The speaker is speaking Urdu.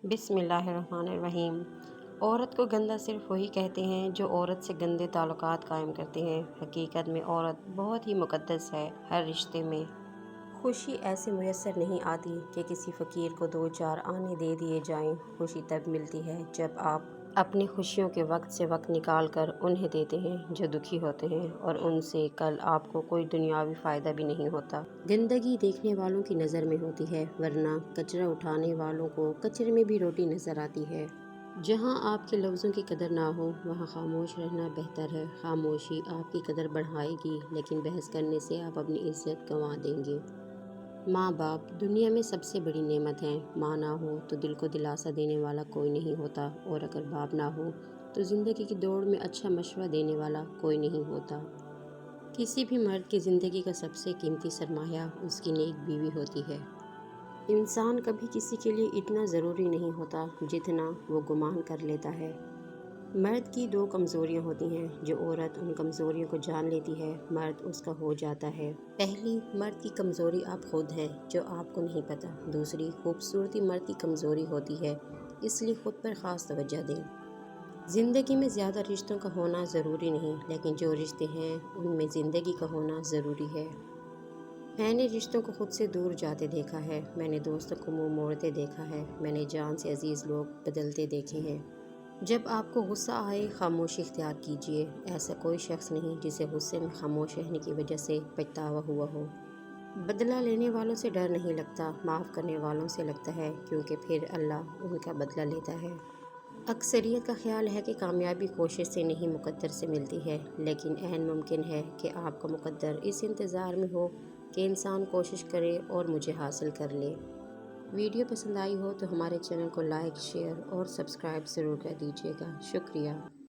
بسم اللہ الرحمن الرحیم۔ عورت کو گندہ صرف وہی کہتے ہیں جو عورت سے گندے تعلقات قائم کرتے ہیں۔ حقیقت میں عورت بہت ہی مقدس ہے۔ ہر رشتے میں خوشی ایسے میسر نہیں آتی کہ کسی فقیر کو دو چار آنے دے دیے جائیں۔ خوشی تب ملتی ہے جب آپ اپنی خوشیوں کے وقت سے وقت نکال کر انہیں دیتے ہیں جو دکھی ہوتے ہیں، اور ان سے کل آپ کو کوئی دنیاوی فائدہ بھی نہیں ہوتا۔ گندگی دیکھنے والوں کی نظر میں ہوتی ہے، ورنہ کچرا اٹھانے والوں کو کچرے میں بھی روٹی نظر آتی ہے۔ جہاں آپ کے لفظوں کی قدر نہ ہو وہاں خاموش رہنا بہتر ہے۔ خاموشی آپ کی قدر بڑھائے گی، لیکن بحث کرنے سے آپ اپنی عزت گنوا دیں گے۔ ماں باپ دنیا میں سب سے بڑی نعمت ہیں۔ ماں نہ ہو تو دل کو دلاسا دینے والا کوئی نہیں ہوتا، اور اگر باپ نہ ہو تو زندگی کی دوڑ میں اچھا مشورہ دینے والا کوئی نہیں ہوتا۔ کسی بھی مرد کی زندگی کا سب سے قیمتی سرمایہ اس کی نیک بیوی ہوتی ہے۔ انسان کبھی کسی کے لیے اتنا ضروری نہیں ہوتا جتنا وہ گمان کر لیتا ہے۔ مرد کی دو کمزوریاں ہوتی ہیں، جو عورت ان کمزوریوں کو جان لیتی ہے مرد اس کا ہو جاتا ہے۔ پہلی مرد کی کمزوری آپ خود ہیں، جو آپ کو نہیں پتہ۔ دوسری خوبصورتی مرد کی کمزوری ہوتی ہے، اس لیے خود پر خاص توجہ دیں۔ زندگی میں زیادہ رشتوں کا ہونا ضروری نہیں، لیکن جو رشتے ہیں ان میں زندگی کا ہونا ضروری ہے۔ میں نے رشتوں کو خود سے دور جاتے دیکھا ہے، میں نے دوستوں کو منہ موڑتے دیکھا ہے، میں نے جان سے عزیز لوگ بدلتے دیکھے ہیں۔ جب آپ کو غصہ آئے خاموشی اختیار کیجیے۔ ایسا کوئی شخص نہیں جسے غصے میں خاموش رہنے کی وجہ سے پچھتاوا ہوا ہو۔ بدلہ لینے والوں سے ڈر نہیں لگتا، معاف کرنے والوں سے لگتا ہے، کیونکہ پھر اللہ ان کا بدلہ لیتا ہے۔ اکثریت کا خیال ہے کہ کامیابی کوشش سے نہیں مقدر سے ملتی ہے، لیکن عین ممکن ہے کہ آپ کا مقدر اس انتظار میں ہو کہ انسان کوشش کرے اور مجھے حاصل کر لے۔ ویڈیو پسند آئی ہو تو ہمارے چینل کو لائک، شیئر اور سبسکرائب ضرور کر دیجیے گا۔ شکریہ۔